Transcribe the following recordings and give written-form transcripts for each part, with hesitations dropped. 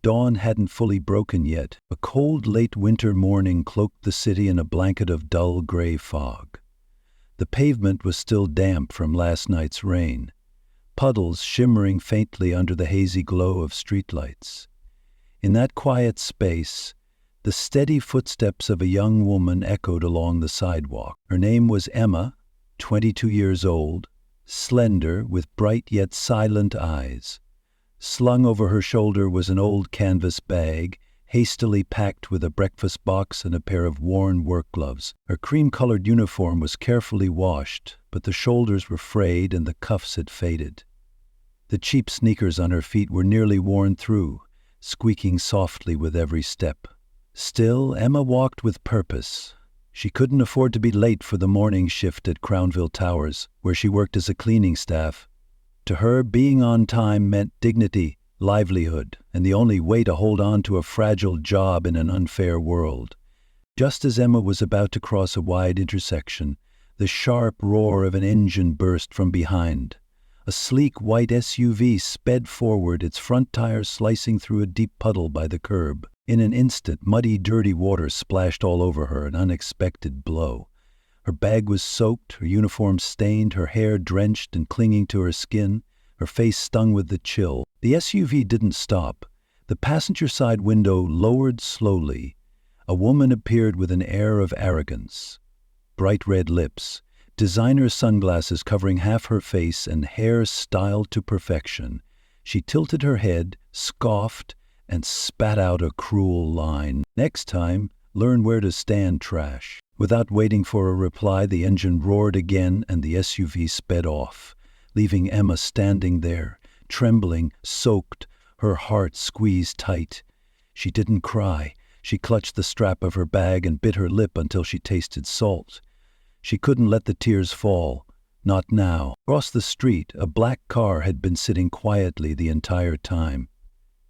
Dawn hadn't fully broken yet. A cold late winter morning cloaked the city in a blanket of dull gray fog. The pavement was still damp from last night's rain, puddles shimmering faintly under the hazy glow of streetlights. In that quiet space, the steady footsteps of a young woman echoed along the sidewalk. Her name was Emma, 22 years old, slender, with bright yet silent eyes. Slung over her shoulder was an old canvas bag, hastily packed with a breakfast box and a pair of worn work gloves. Her cream-colored uniform was carefully washed, but the shoulders were frayed and the cuffs had faded. The cheap sneakers on her feet were nearly worn through, squeaking softly with every step. Still, Emma walked with purpose. She couldn't afford to be late for the morning shift at Crownville Towers, where she worked as a cleaning staff. To her, being on time meant dignity, livelihood, and the only way to hold on to a fragile job in an unfair world. Just as Emma was about to cross a wide intersection, the sharp roar of an engine burst from behind. A sleek white SUV sped forward, its front tire slicing through a deep puddle by the curb. In an instant, muddy, dirty water splashed all over her, an unexpected blow. Her bag was soaked, her uniform stained, her hair drenched and clinging to her skin, her face stung with the chill. The SUV didn't stop. The passenger side window lowered slowly. A woman appeared with an air of arrogance. Bright red lips, designer sunglasses covering half her face, and hair styled to perfection. She tilted her head, scoffed, and spat out a cruel line. "Next time, learn where to stand, trash." Without waiting for a reply, the engine roared again and the SUV sped off, leaving Emma standing there, trembling, soaked, her heart squeezed tight. She didn't cry. She clutched the strap of her bag and bit her lip until she tasted salt. She couldn't let the tears fall. Not now. Across the street, a black car had been sitting quietly the entire time.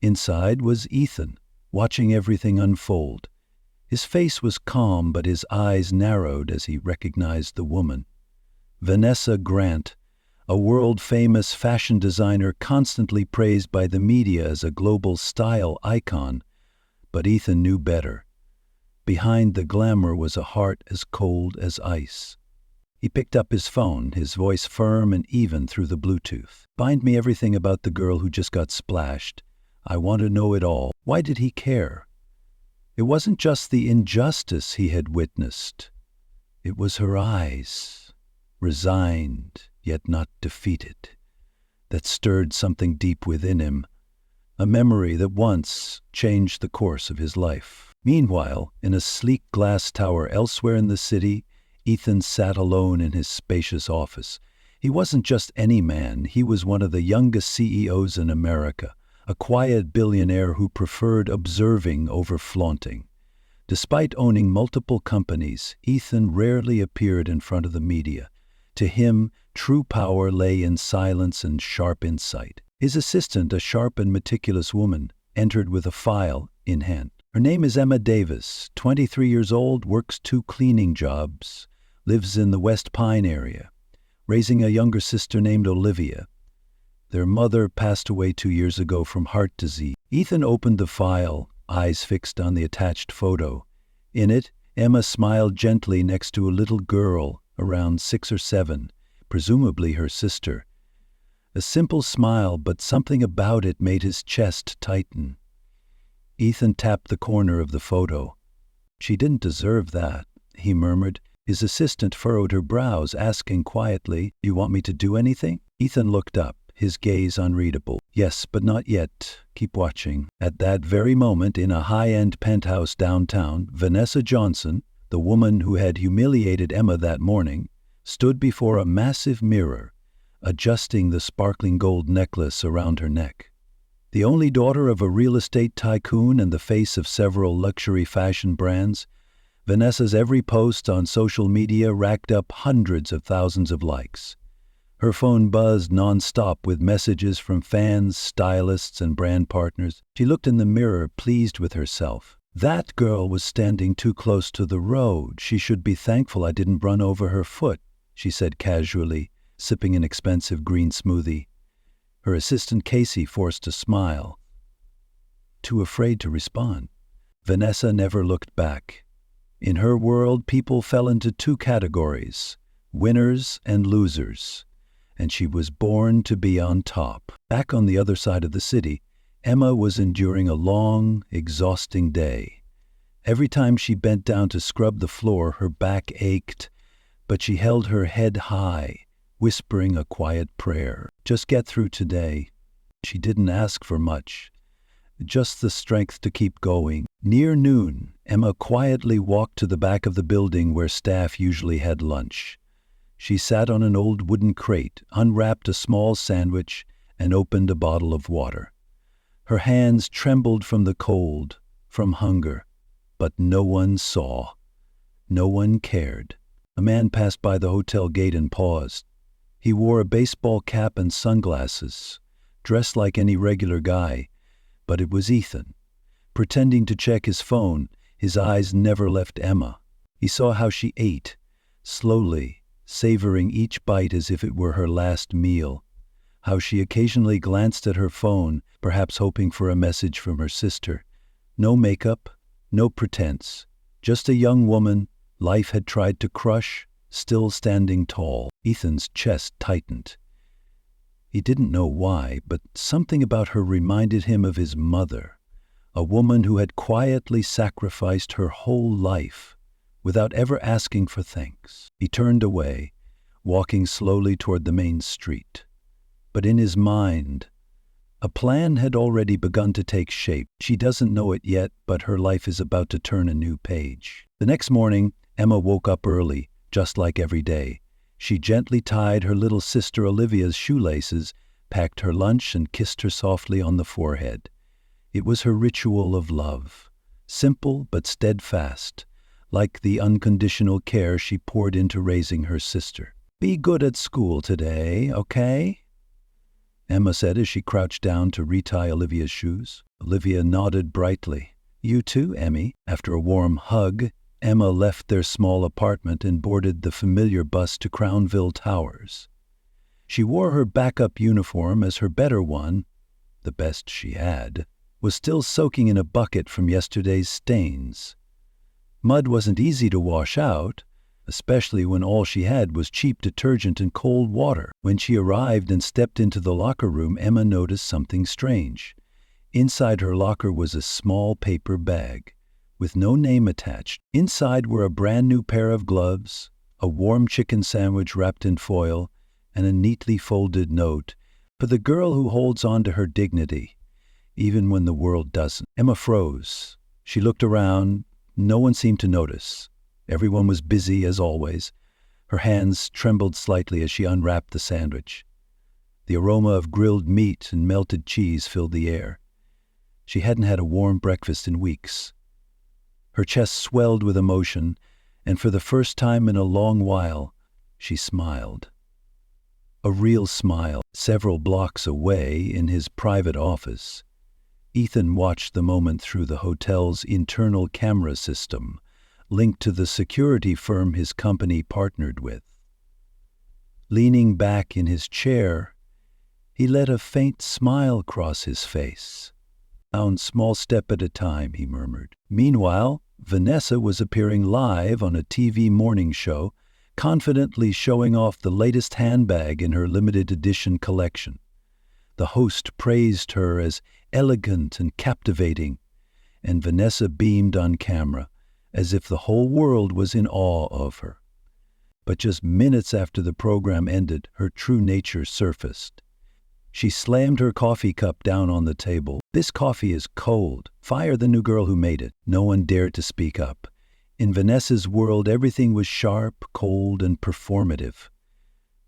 Inside was Ethan, watching everything unfold. His face was calm, but his eyes narrowed as he recognized the woman. Vanessa Grant, a world-famous fashion designer constantly praised by the media as a global style icon. But Ethan knew better. Behind the glamour was a heart as cold as ice. He picked up his phone, his voice firm and even through the Bluetooth. "Find me everything about the girl who just got splashed. I want to know it all." Why did he care? It wasn't just the injustice he had witnessed. It was her eyes, resigned yet not defeated, that stirred something deep within him, a memory that once changed the course of his life. Meanwhile, in a sleek glass tower elsewhere in the city, Ethan sat alone in his spacious office. He wasn't just any man, he was one of the youngest CEOs in America, a quiet billionaire who preferred observing over flaunting. Despite owning multiple companies, Ethan rarely appeared in front of the media. To him, true power lay in silence and sharp insight. His assistant, a sharp and meticulous woman, entered with a file in hand. Her name is Emma Davis, 23 years old, works 2 cleaning jobs, lives in the West Pine area, raising a younger sister named Olivia. Their mother passed away 2 years ago from heart disease. Ethan opened the file, eyes fixed on the attached photo. In it, Emma smiled gently next to a little girl around 6 or 7, presumably her sister. A simple smile, but something about it made his chest tighten. Ethan tapped the corner of the photo. "She didn't deserve that," he murmured. His assistant furrowed her brows, asking quietly, "You want me to do anything?" Ethan looked up, his gaze unreadable. "Yes, but not yet. Keep watching." At that very moment, in a high-end penthouse downtown, Vanessa Johnson, the woman who had humiliated Emma that morning, stood before a massive mirror, adjusting the sparkling gold necklace around her neck. The only daughter of a real estate tycoon and the face of several luxury fashion brands, Vanessa's every post on social media racked up hundreds of thousands of likes. Her phone buzzed nonstop with messages from fans, stylists, and brand partners. She looked in the mirror, pleased with herself. "That girl was standing too close to the road. She should be thankful I didn't run over her foot," she said casually, sipping an expensive green smoothie. Her assistant Casey forced a smile. too afraid to respond. Vanessa never looked back. In her world, people fell into two categories, winners and losers, and she was born to be on top. Back on the other side of the city, Emma was enduring a long, exhausting day. Every time she bent down to scrub the floor, her back ached, but she held her head high, whispering a quiet prayer. Just get through today. She didn't ask for much, just the strength to keep going. Near noon, Emma quietly walked to the back of the building where staff usually had lunch. She sat on an old wooden crate, unwrapped a small sandwich, and opened a bottle of water. Her hands trembled from the cold, from hunger, but no one saw. No one cared. A man passed by the hotel gate and paused. He wore a baseball cap and sunglasses, dressed like any regular guy, but it was Ethan. Pretending to check his phone, his eyes never left Emma. He saw how she ate, slowly, savoring each bite as if it were her last meal. How she occasionally glanced at her phone, perhaps hoping for a message from her sister. No makeup, no pretense. Just a young woman life had tried to crush, still standing tall. Ethan's chest tightened. He didn't know why, but something about her reminded him of his mother, a woman who had quietly sacrificed her whole life without ever asking for thanks. He turned away, walking slowly toward the main street. But in his mind, a plan had already begun to take shape. She doesn't know it yet, but her life is about to turn a new page. The next morning, Emma woke up early, just like every day. She gently tied her little sister Olivia's shoelaces, packed her lunch, and kissed her softly on the forehead. It was her ritual of love, simple but steadfast, like the unconditional care she poured into raising her sister. "Be good at school today, okay?" Emma said as she crouched down to retie Olivia's shoes. Olivia nodded brightly. "You too, Emmy." After a warm hug, Emma left their small apartment and boarded the familiar bus to Crownville Towers. She wore her backup uniform as her better one, the best she had, was still soaking in a bucket from yesterday's stains. Mud wasn't easy to wash out, especially when all she had was cheap detergent and cold water. When she arrived and stepped into the locker room, Emma noticed something strange. Inside her locker was a small paper bag, with no name attached. Inside were a brand new pair of gloves, a warm chicken sandwich wrapped in foil, and a neatly folded note, "For the girl who holds on to her dignity, even when the world doesn't." Emma froze. She looked around. No one seemed to notice. Everyone was busy, as always. Her hands trembled slightly as she unwrapped the sandwich. The aroma of grilled meat and melted cheese filled the air. She hadn't had a warm breakfast in weeks. Her chest swelled with emotion, and for the first time in a long while, she smiled. A real smile. Several blocks away, in his private office, Ethan watched the moment through the hotel's internal camera system, linked to the security firm his company partnered with. Leaning back in his chair, he let a faint smile cross his face. "One small step at a time," he murmured. Meanwhile, Vanessa was appearing live on a TV morning show, confidently showing off the latest handbag in her limited edition collection. The host praised her as elegant and captivating, and Vanessa beamed on camera, as if the whole world was in awe of her. But just minutes after the program ended, her true nature surfaced. She slammed her coffee cup down on the table. "This coffee is cold. Fire the new girl who made it." No one dared to speak up. In Vanessa's world, everything was sharp, cold, and performative.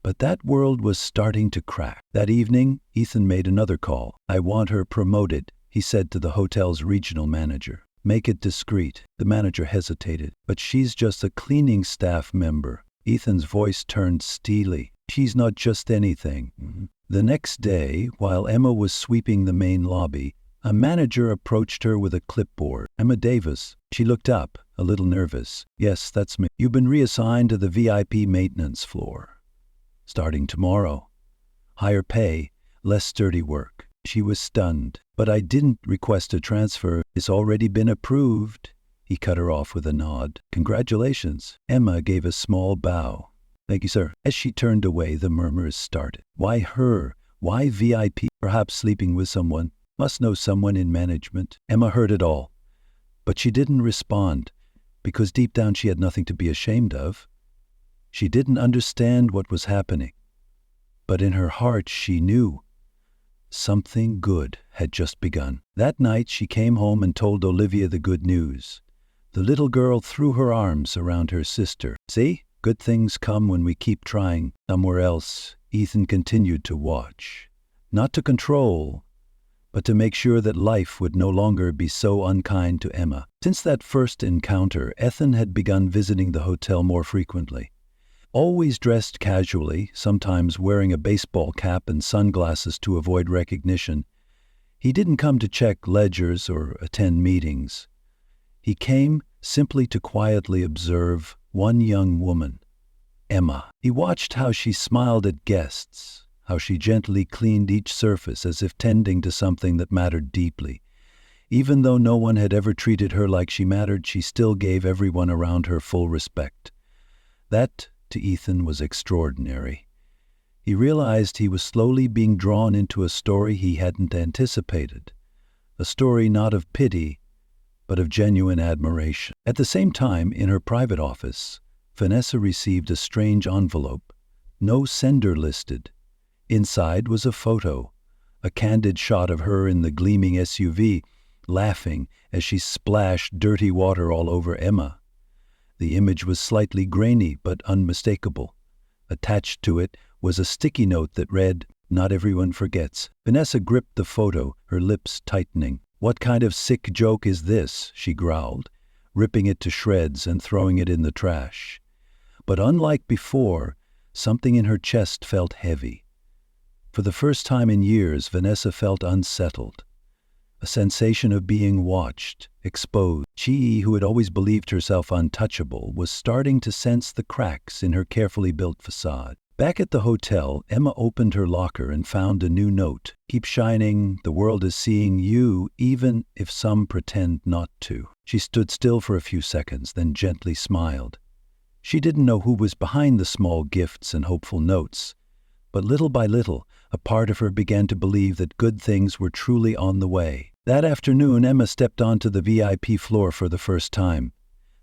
But that world was starting to crack. That evening, Ethan made another call. "I want her promoted," he said to the hotel's regional manager. "Make it discreet." The manager hesitated. "But she's just a cleaning staff member." Ethan's voice turned steely. "She's not just anything." The next day, while Emma was sweeping the main lobby, a manager approached her with a clipboard. "Emma Davis." She looked up, a little nervous. "Yes, that's me. You've been reassigned to the VIP maintenance floor. Starting tomorrow. Higher pay, less sturdy work." She was stunned. But I didn't request a transfer. It's already been approved. He cut her off with a nod. Congratulations. Emma gave a small bow. Thank you, sir. As she turned away, the murmurs started. Why her? Why VIP? Perhaps sleeping with someone. Must know someone in management. Emma heard it all. But she didn't respond, because deep down she had nothing to be ashamed of. She didn't understand what was happening. But in her heart she knew something good had just begun. That night she came home and told Olivia the good news. The little girl threw her arms around her sister. See? Good things come when we keep trying. Somewhere else, Ethan continued to watch. Not to control, but to make sure that life would no longer be so unkind to Emma. Since that first encounter, Ethan had begun visiting the hotel more frequently. Always dressed casually, sometimes wearing a baseball cap and sunglasses to avoid recognition. He didn't come to check ledgers or attend meetings. He came simply to quietly observe one young woman, Emma. He watched how she smiled at guests, how she gently cleaned each surface as if tending to something that mattered deeply. Even though no one had ever treated her like she mattered, she still gave everyone around her full respect. That, to Ethan, was extraordinary. He realized he was slowly being drawn into a story he hadn't anticipated. A story not of pity, but of genuine admiration. At the same time, in her private office, Vanessa received a strange envelope. No sender listed. Inside was a photo, a candid shot of her in the gleaming SUV, laughing as she splashed dirty water all over Emma. The image was slightly grainy but unmistakable. Attached to it was a sticky note that read, "Not everyone forgets." Vanessa gripped the photo, her lips tightening. "What kind of sick joke is this?" she growled, ripping it to shreds and throwing it in the trash. But unlike before, something in her chest felt heavy. For the first time in years, Vanessa felt unsettled. A sensation of being watched, exposed. She, who had always believed herself untouchable, was starting to sense the cracks in her carefully built facade. Back at the hotel, Emma opened her locker and found a new note. "Keep shining, the world is seeing you, even if some pretend not to." She stood still for a few seconds, then gently smiled. She didn't know who was behind the small gifts and hopeful notes, but little by little, a part of her began to believe that good things were truly on the way. That afternoon, Emma stepped onto the VIP floor for the first time.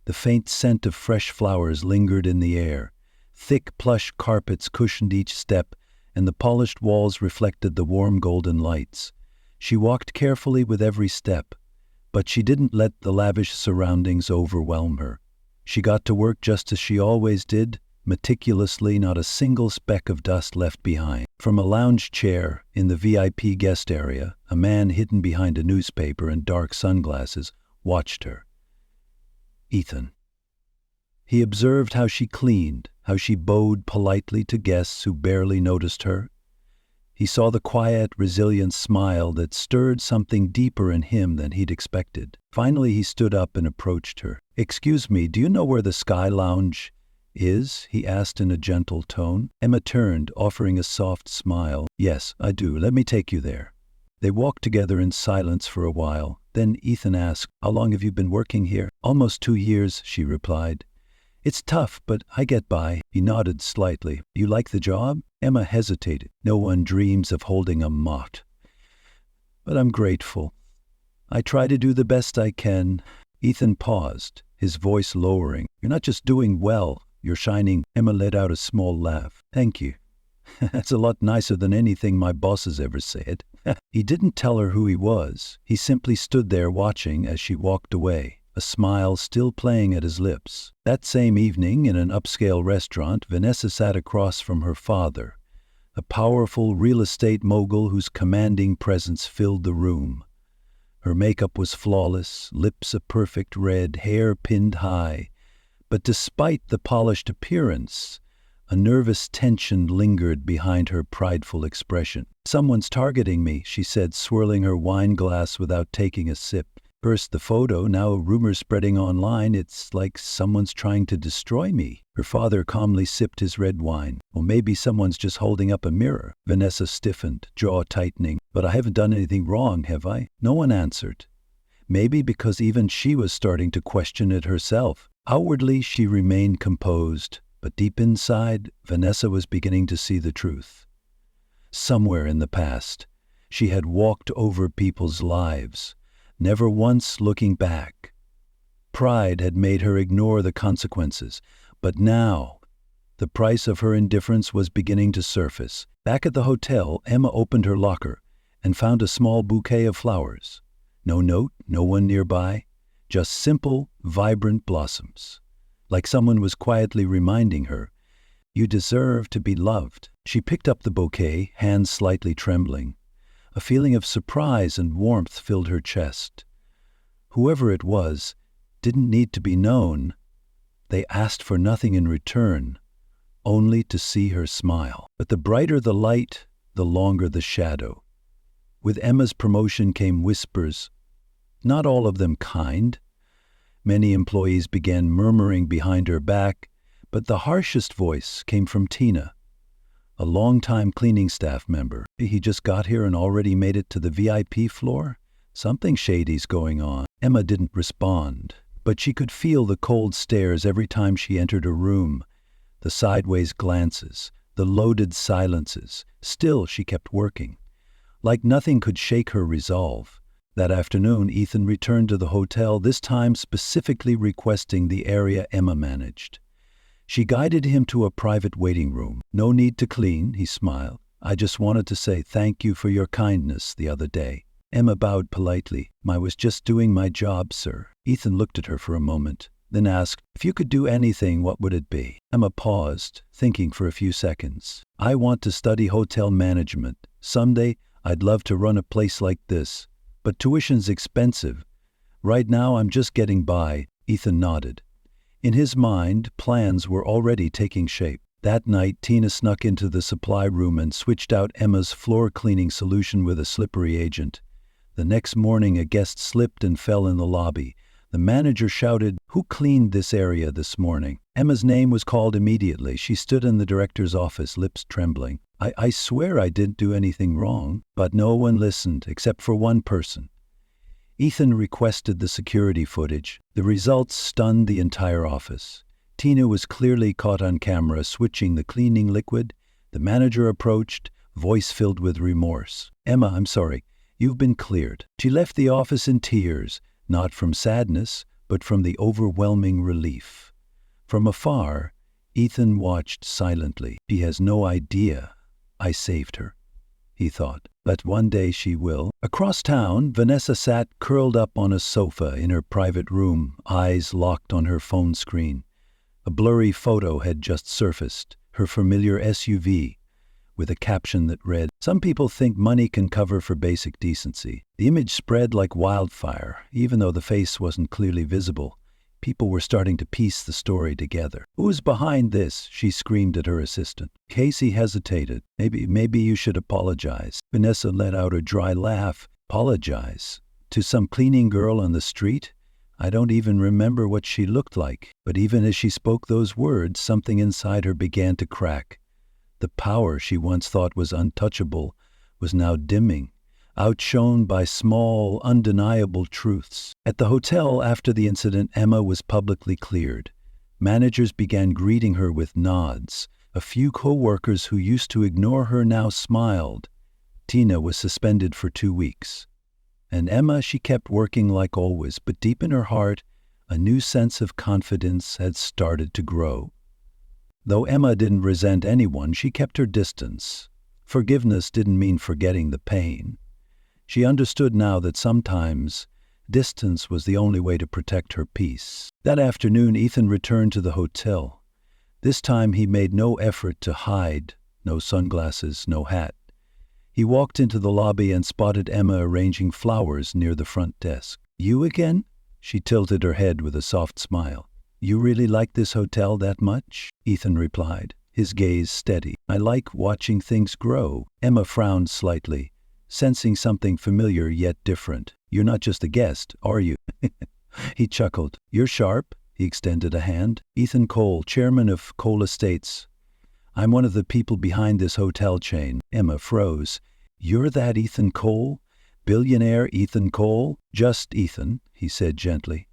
The faint scent of fresh flowers lingered in the air. Thick plush carpets cushioned each step, and the polished walls reflected the warm golden lights. She walked carefully with every step, but she didn't let the lavish surroundings overwhelm her. She got to work just as she always did, meticulously, not a single speck of dust left behind. From a lounge chair in the VIP guest area, a man hidden behind a newspaper and dark sunglasses watched her. Ethan. He observed how she cleaned, how she bowed politely to guests who barely noticed her. He saw the quiet, resilient smile that stirred something deeper in him than he'd expected. Finally, he stood up and approached her. "Excuse me, do you know where the Sky Lounge is?" he asked in a gentle tone. Emma turned, offering a soft smile. "Yes, I do. Let me take you there." They walked together in silence for a while. Then Ethan asked, "How long have you been working here?" "Almost 2 years," she replied. "It's tough, but I get by." He nodded slightly. "You like the job?" Emma hesitated. "No one dreams of holding a mott. But I'm grateful. I try to do the best I can." Ethan paused, his voice lowering. "You're not just doing well, you're shining." Emma let out a small laugh. "Thank you. That's a lot nicer than anything my boss has ever said." He didn't tell her who he was. He simply stood there watching as she walked away, a smile still playing at his lips. That same evening, in an upscale restaurant, Vanessa sat across from her father, a powerful real estate mogul whose commanding presence filled the room. Her makeup was flawless, lips a perfect red, hair pinned high. But despite the polished appearance, a nervous tension lingered behind her prideful expression. "Someone's targeting me," she said, swirling her wine glass without taking a sip. First the photo, now rumors spreading online. It's like someone's trying to destroy me. Her father calmly sipped his red wine. Well, maybe someone's just holding up a mirror. Vanessa stiffened, jaw tightening. But I haven't done anything wrong, have I? No one answered. Maybe because even she was starting to question it herself. Outwardly, she remained composed, but deep inside, Vanessa was beginning to see the truth. Somewhere in the past, she had walked over people's lives, never once looking back. Pride had made her ignore the consequences, but now, the price of her indifference was beginning to surface. Back at the hotel, Emma opened her locker and found a small bouquet of flowers. No note, no one nearby, just simple, vibrant blossoms. Like someone was quietly reminding her, "You deserve to be loved." She picked up the bouquet, hands slightly trembling. A feeling of surprise and warmth filled her chest. Whoever it was didn't need to be known. They asked for nothing in return, only to see her smile. But the brighter the light, the longer the shadow. With Emma's promotion came whispers, not all of them kind. Many employees began murmuring behind her back, but the harshest voice came from Tina, a longtime cleaning staff member. He just got here and already made it to the VIP floor? Something shady's going on. Emma didn't respond, but she could feel the cold stares every time she entered a room, the sideways glances, the loaded silences. Still, she kept working. Like nothing could shake her resolve. That afternoon, Ethan returned to the hotel, this time specifically requesting the area Emma managed. She guided him to a private waiting room. "No need to clean," he smiled. "I just wanted to say thank you for your kindness the other day." Emma bowed politely. "I was just doing my job, sir." Ethan looked at her for a moment, then asked, "If you could do anything, what would it be?" Emma paused, thinking for a few seconds. "I want to study hotel management. Someday, I'd love to run a place like this. But tuition's expensive. Right now, I'm just getting by." Ethan nodded. In his mind, plans were already taking shape. That night, Tina snuck into the supply room and switched out Emma's floor cleaning solution with a slippery agent. The next morning, a guest slipped and fell in the lobby. The manager shouted, "Who cleaned this area this morning?" Emma's name was called immediately. She stood in the director's office, lips trembling. I swear I didn't do anything wrong." But no one listened, except for one person. Ethan requested the security footage. The results stunned the entire office. Tina was clearly caught on camera switching the cleaning liquid. The manager approached, voice filled with remorse. "Emma, I'm sorry. You've been cleared." She left the office in tears, not from sadness, but from the overwhelming relief. From afar, Ethan watched silently. "She has no idea I saved her," he thought. "But one day she will." Across town, Vanessa sat curled up on a sofa in her private room, eyes locked on her phone screen. A blurry photo had just surfaced, her familiar SUV, with a caption that read, "Some people think money can cover for basic decency." The image spread like wildfire, even though the face wasn't clearly visible. People were starting to piece the story together. "Who's behind this?" she screamed at her assistant. Casey hesitated. Maybe you should apologize." Vanessa let out a dry laugh. "Apologize? To some cleaning girl on the street? I don't even remember what she looked like." But even as she spoke those words, something inside her began to crack. The power she once thought was untouchable was now dimming, outshone by small, undeniable truths. At the hotel after the incident, Emma was publicly cleared. Managers began greeting her with nods. A few co-workers who used to ignore her now smiled. Tina was suspended for 2 weeks. And Emma, she kept working like always, but deep in her heart, a new sense of confidence had started to grow. Though Emma didn't resent anyone, she kept her distance. Forgiveness didn't mean forgetting the pain. She understood now that sometimes distance was the only way to protect her peace. That afternoon, Ethan returned to the hotel. This time he made no effort to hide, no sunglasses, no hat. He walked into the lobby and spotted Emma arranging flowers near the front desk. "You again?" She tilted her head with a soft smile. "You really like this hotel that much?" Ethan replied, his gaze steady. "I like watching things grow." Emma frowned slightly. sensing something familiar yet different. "You're not just a guest, are you?" He chuckled. "You're sharp." He extended a hand. "Ethan Cole, chairman of Cole Estates. I'm one of the people behind this hotel chain." Emma froze. "You're that Ethan Cole? Billionaire Ethan Cole?" "Just Ethan," he said gently.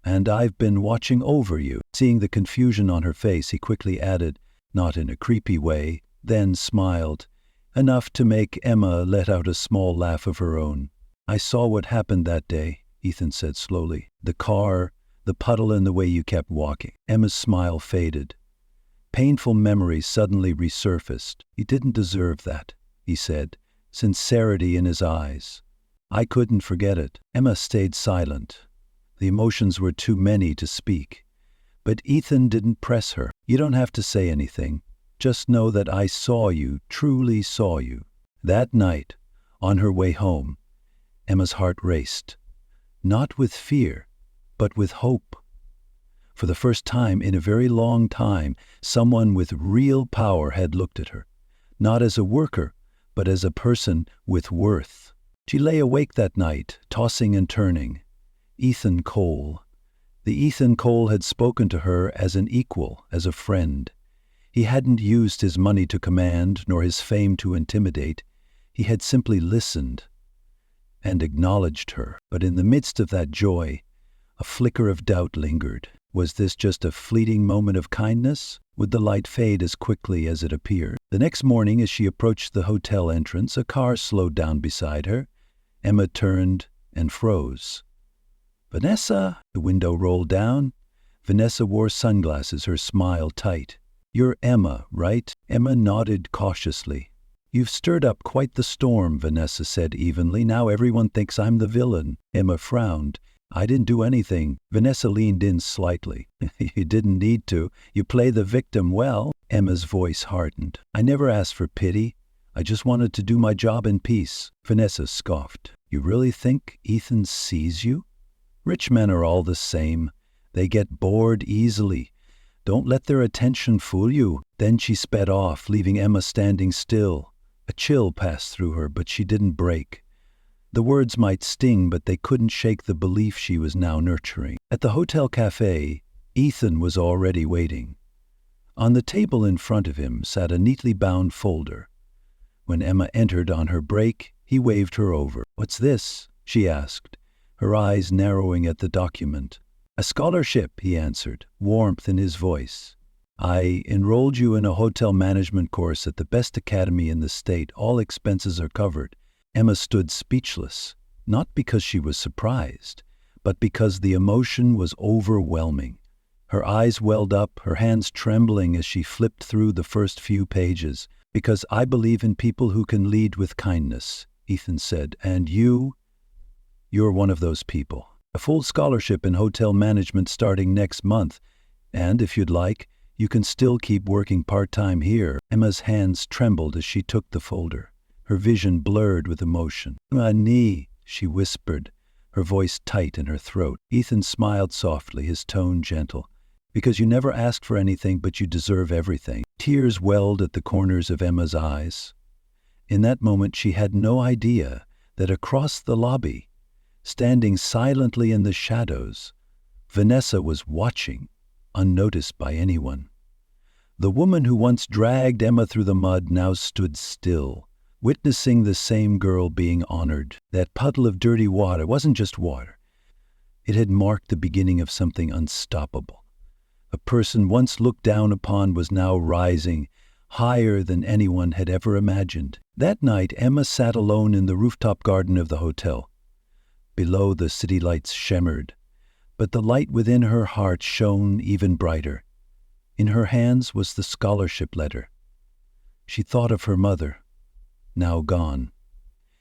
"And I've been watching over you." Seeing the confusion on her face, he quickly added, not in a creepy way, then smiled, enough to make Emma let out a small laugh of her own. "I saw what happened that day," Ethan said slowly. "The car, the puddle, and the way you kept walking." Emma's smile faded. Painful memories suddenly resurfaced. "You didn't deserve that," he said, sincerity in his eyes. "I couldn't forget it." Emma stayed silent. The emotions were too many to speak. But Ethan didn't press her. "You don't have to say anything. Just know that I saw you, truly saw you." That night, on her way home, Emma's heart raced. Not with fear, but with hope. For the first time in a very long time, someone with real power had looked at her, not as a worker, but as a person with worth. She lay awake that night, tossing and turning. Ethan Cole. The Ethan Cole had spoken to her as an equal, as a friend. He hadn't used his money to command, nor his fame to intimidate. He had simply listened and acknowledged her. But in the midst of that joy, a flicker of doubt lingered. Was this just a fleeting moment of kindness? Would the light fade as quickly as it appeared? The next morning, as she approached the hotel entrance, a car slowed down beside her. Emma turned and froze. "Vanessa!" The window rolled down. Vanessa wore sunglasses, her smile tight. "You're Emma, right?" Emma nodded cautiously. "You've stirred up quite the storm," Vanessa said evenly. "Now everyone thinks I'm the villain." Emma frowned. "I didn't do anything." Vanessa leaned in slightly. "You didn't need to. You play the victim well." Emma's voice hardened. "I never asked for pity. I just wanted to do my job in peace." Vanessa scoffed. "You really think Ethan sees you? Rich men are all the same. They get bored easily. Don't let their attention fool you." Then she sped off, leaving Emma standing still. A chill passed through her, but she didn't break. The words might sting, but they couldn't shake the belief she was now nurturing. At the hotel cafe, Ethan was already waiting. On the table in front of him sat a neatly bound folder. When Emma entered on her break, he waved her over. "What's this?" she asked, her eyes narrowing at the document. "A scholarship," he answered, warmth in his voice. "I enrolled you in a hotel management course at the best academy in the state. All expenses are covered." Emma stood speechless, not because she was surprised, but because the emotion was overwhelming. Her eyes welled up, her hands trembling as she flipped through the first few pages. "Because I believe in people who can lead with kindness," Ethan said, "and you're one of those people. A full scholarship in hotel management starting next month, and if you'd like, you can still keep working part-time here." Emma's hands trembled as she took the folder, her vision blurred with emotion. "Ani," she whispered, her voice tight in her throat. Ethan smiled softly, his tone gentle. "Because you never asked for anything, but you deserve everything." Tears welled at the corners of Emma's eyes. In that moment, she had no idea that across the lobby, standing silently in the shadows, Vanessa was watching, unnoticed by anyone. The woman who once dragged Emma through the mud now stood still, witnessing the same girl being honored. That puddle of dirty water wasn't just water. It had marked the beginning of something unstoppable. A person once looked down upon was now rising, higher than anyone had ever imagined. That night, Emma sat alone in the rooftop garden of the hotel. Below, the city lights shimmered, but the light within her heart shone even brighter. In her hands was the scholarship letter. She thought of her mother, now gone.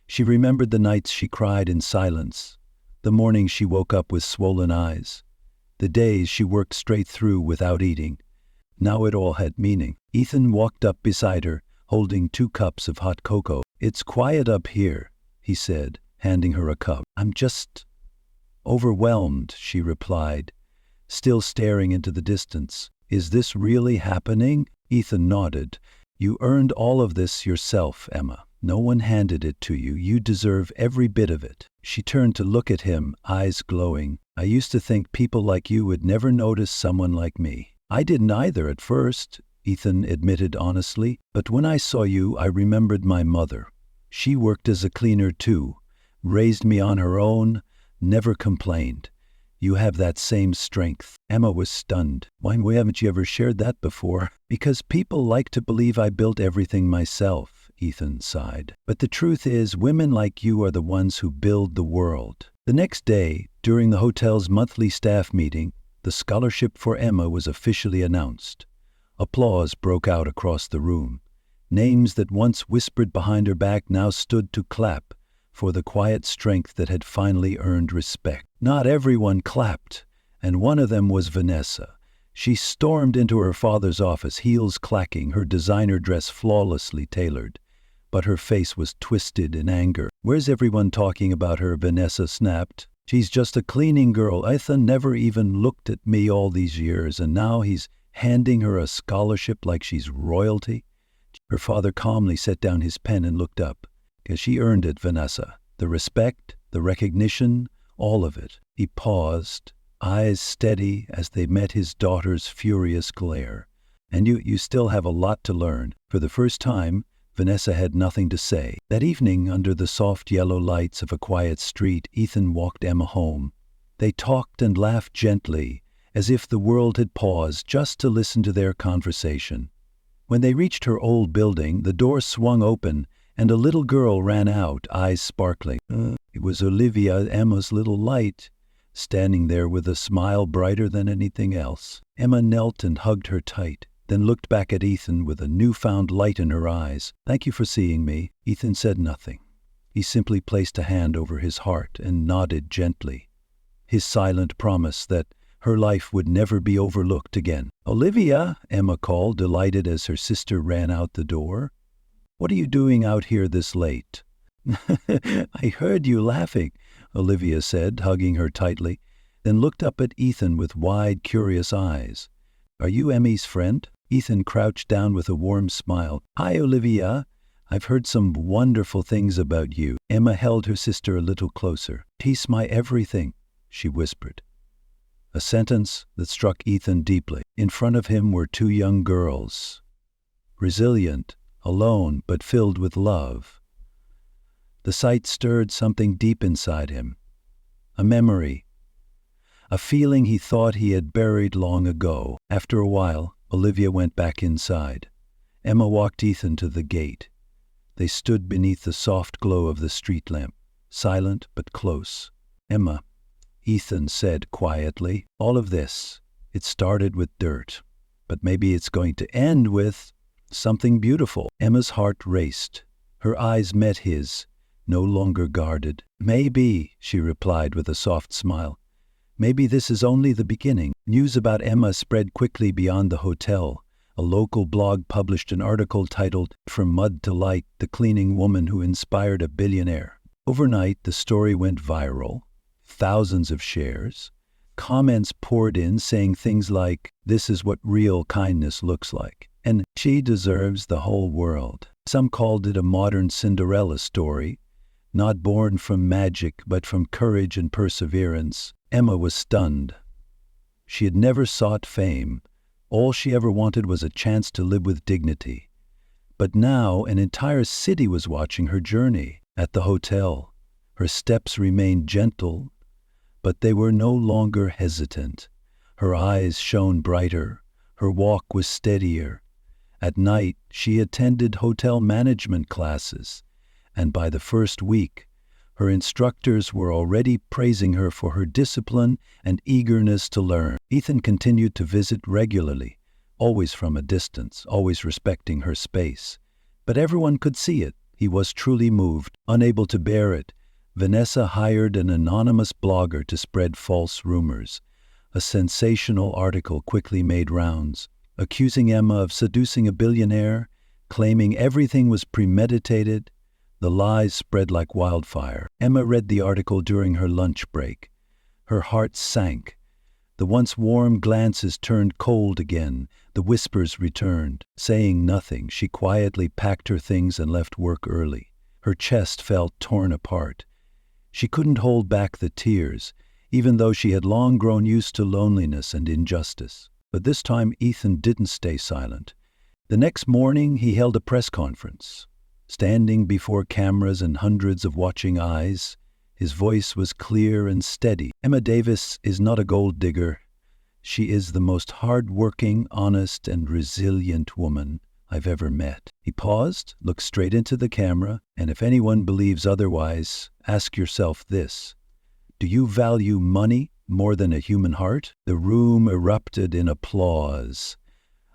She remembered the nights she cried in silence, the mornings she woke up with swollen eyes, the days she worked straight through without eating. Now it all had meaning. Ethan walked up beside her, holding 2 cups of hot cocoa. "It's quiet up here," he said, handing her a cup. "I'm just overwhelmed," she replied, still staring into the distance. "Is this really happening?" Ethan nodded. "You earned all of this yourself, Emma." No one handed it to you. You deserve every bit of it." She turned to look at him, eyes glowing. "I used to think people like you would never notice someone like me." "I didn't either at first," Ethan admitted honestly. "But when I saw you, I remembered my mother. She worked as a cleaner too, raised me on her own, never complained. You have that same strength." Emma was stunned. "Why haven't you ever shared that before?" "Because people like to believe I built everything myself," Ethan sighed. "But the truth is, women like you are the ones who build the world." The next day, during the hotel's monthly staff meeting, the scholarship for Emma was officially announced. Applause broke out across the room. Names that once whispered behind her back now stood to clap for the quiet strength that had finally earned respect. Not everyone clapped, and one of them was Vanessa. She stormed into her father's office, heels clacking, her designer dress flawlessly tailored. But her face was twisted in anger. "Where's everyone talking about her?" Vanessa snapped. "She's just a cleaning girl. Ethan never even looked at me all these years, and now he's handing her a scholarship like she's royalty." Her father calmly set down his pen and looked up. "'Cause she earned it, Vanessa. The respect, the recognition, all of it." He paused, eyes steady as they met his daughter's furious glare. "And you still have a lot to learn." For the first time, Vanessa had nothing to say. That evening, under the soft yellow lights of a quiet street, Ethan walked Emma home. They talked and laughed gently, as if the world had paused just to listen to their conversation. When they reached her old building, the door swung open, and a little girl ran out, eyes sparkling. It was Olivia, Emma's little light, standing there with a smile brighter than anything else. Emma knelt and hugged her tight, then looked back at Ethan with a newfound light in her eyes. "Thank you for seeing me." Ethan said nothing. He simply placed a hand over his heart and nodded gently, his silent promise that her life would never be overlooked again. "Olivia," Emma called, delighted as her sister ran out the door. "What are you doing out here this late?" "I heard you laughing," Olivia said, hugging her tightly, then looked up at Ethan with wide, curious eyes. "Are you Emmy's friend?" Ethan crouched down with a warm smile. "Hi, Olivia. I've heard some wonderful things about you." Emma held her sister a little closer. "Peace, my everything," she whispered. A sentence that struck Ethan deeply. In front of him were two young girls, resilient, alone, but filled with love. The sight stirred something deep inside him, a memory, a feeling he thought he had buried long ago. After a while, Olivia went back inside. Emma walked Ethan to the gate. They stood beneath the soft glow of the street lamp, silent but close. "Emma," Ethan said quietly, "all of this, it started with dirt, but maybe it's going to end with something beautiful." Emma's heart raced. Her eyes met his, no longer guarded. "Maybe," she replied with a soft smile. "Maybe this is only the beginning." News about Emma spread quickly beyond the hotel. A local blog published an article titled, "From Mud to Light, the Cleaning Woman Who Inspired a Billionaire." Overnight, the story went viral. Thousands of shares. Comments poured in saying things like, "This is what real kindness looks like," and "She deserves the whole world." Some called it a modern Cinderella story, not born from magic but from courage and perseverance. Emma was stunned. She had never sought fame. All she ever wanted was a chance to live with dignity. But now an entire city was watching her journey. At the hotel, her steps remained gentle, but they were no longer hesitant. Her eyes shone brighter. Her walk was steadier. At night, she attended hotel management classes, and by the first week, her instructors were already praising her for her discipline and eagerness to learn. Ethan continued to visit regularly, always from a distance, always respecting her space. But everyone could see it. He was truly moved. Unable to bear it, Vanessa hired an anonymous blogger to spread false rumors. A sensational article quickly made rounds, accusing Emma of seducing a billionaire, claiming everything was premeditated. The lies spread like wildfire. Emma read the article during her lunch break. Her heart sank. The once warm glances turned cold again. The whispers returned. Saying nothing, she quietly packed her things and left work early. Her chest felt torn apart. She couldn't hold back the tears, even though she had long grown used to loneliness and injustice. But this time Ethan didn't stay silent. The next morning he held a press conference. Standing before cameras and hundreds of watching eyes, his voice was clear and steady. Emma Davis is not a gold digger. She is the most hard-working, honest, and resilient woman I've ever met. He paused, looked straight into the camera, and if anyone believes otherwise, ask yourself this: do you value money more than a human heart? The room erupted in applause.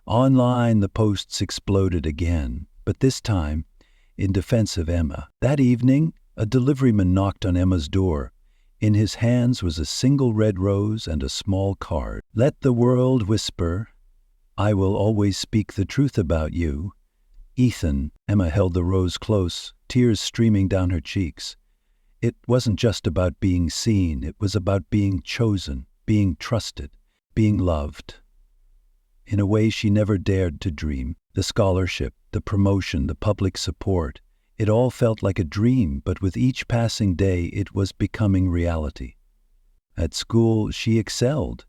Online, the posts exploded again, but this time in defense of Emma. That evening, a deliveryman knocked on Emma's door. In his hands was a single red rose and a small card. "Let the world whisper. I will always speak the truth about you. Ethan." Emma held the rose close, tears streaming down her cheeks. It wasn't just about being seen. It was about being chosen, being trusted, being loved in a way she never dared to dream. The scholarship, the promotion, the public support, it all felt like a dream, but with each passing day it was becoming reality. At school, she excelled.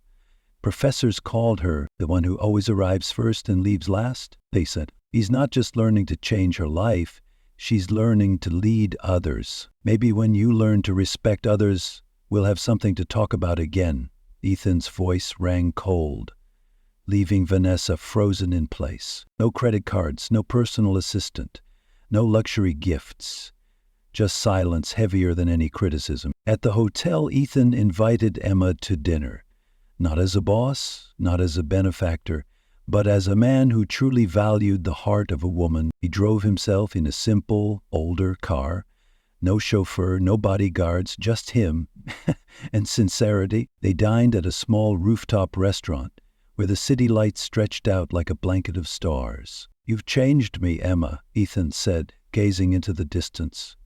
Professors called her the one who always arrives first and leaves last. They said, "He's not just learning to change her life, she's learning to lead others. Maybe when you learn to respect others, we'll have something to talk about again." Ethan's voice rang cold, leaving Vanessa frozen in place. No credit cards, no personal assistant, no luxury gifts, just silence heavier than any criticism. At the hotel, Ethan invited Emma to dinner, not as a boss, not as a benefactor, but as a man who truly valued the heart of a woman. He drove himself in a simple, older car. No chauffeur, no bodyguards, just him and sincerity. They dined at a small rooftop restaurant where the city lights stretched out like a blanket of stars. "You've changed me, Emma," Ethan said, gazing into the distance.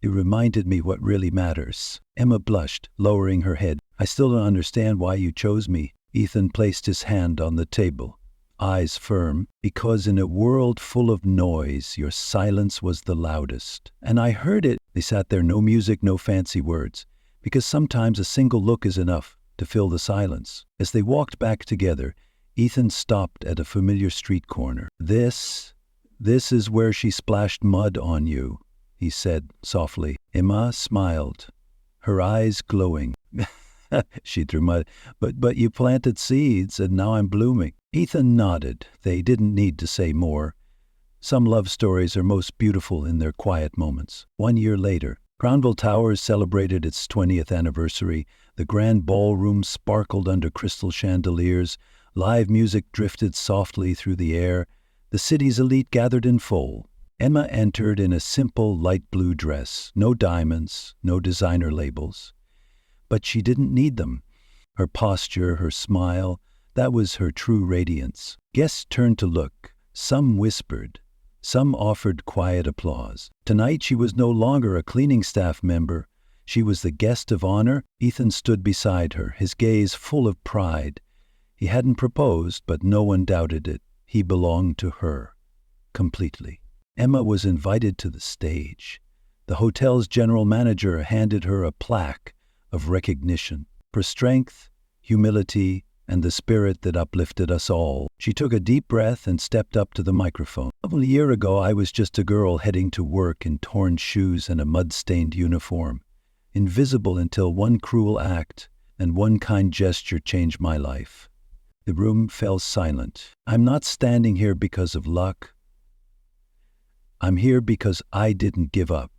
"You reminded me what really matters." Emma blushed, lowering her head. "I still don't understand why you chose me." Ethan placed his hand on the table, eyes firm. "Because in a world full of noise, your silence was the loudest. And I heard it." They sat there, no music, no fancy words, because sometimes a single look is enough to fill the silence. As they walked back together, Ethan stopped at a familiar street corner. This is where she splashed mud on you," he said softly. Emma smiled, her eyes glowing. She threw mud. But you planted seeds, and now I'm blooming." Ethan nodded. They didn't need to say more. Some love stories are most beautiful in their quiet moments. 1 year later, Crownville Towers celebrated its 20th anniversary. The grand ballroom sparkled under crystal chandeliers. Live music drifted softly through the air. The city's elite gathered in full. Emma entered in a simple light blue dress, no diamonds, no designer labels. But she didn't need them. Her posture, her smile, that was her true radiance. Guests turned to look. Some whispered. Some offered quiet applause. Tonight she was no longer a cleaning staff member. She was the guest of honor. Ethan stood beside her, his gaze full of pride. He hadn't proposed, but no one doubted it. He belonged to her, completely. Emma was invited to the stage. The hotel's general manager handed her a plaque of recognition for strength, humility, and the spirit that uplifted us all. She took a deep breath and stepped up to the microphone. "A year ago, I was just a girl heading to work in torn shoes and a mud-stained uniform, invisible until one cruel act and one kind gesture changed my life." The room fell silent. "I'm not standing here because of luck. I'm here because I didn't give up.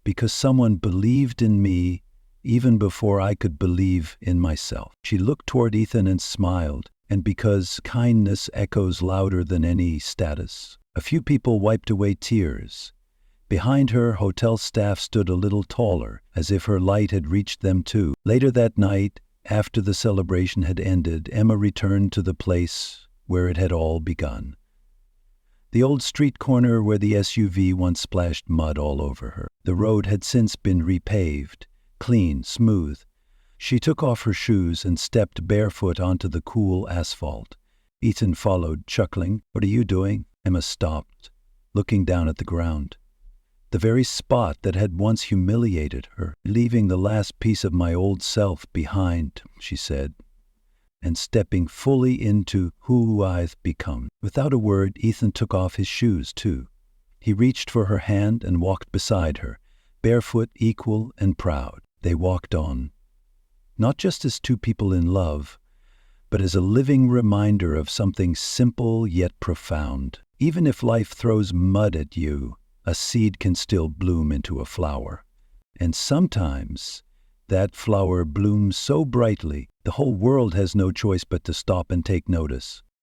Because someone believed in me even before I could believe in myself." She looked toward Ethan and smiled. "And because kindness echoes louder than any status." A few people wiped away tears. Behind her, hotel staff stood a little taller, as if her light had reached them too. Later that night, after the celebration had ended, Emma returned to the place where it had all begun. The old street corner where the SUV once splashed mud all over her. The road had since been repaved, clean, smooth. She took off her shoes and stepped barefoot onto the cool asphalt. Ethan followed, chuckling. "What are you doing?" Emma stopped, looking down at the ground. the very spot that had once humiliated her, leaving the last piece of my old self behind, she said, and stepping fully into who I've become. Without a word, Ethan took off his shoes, too. He reached for her hand and walked beside her, barefoot, equal, and proud. They walked on, not just as two people in love, but as a living reminder of something simple yet profound. Even if life throws mud at you, a seed can still bloom into a flower. And sometimes that flower blooms so brightly, the whole world has no choice but to stop and take notice.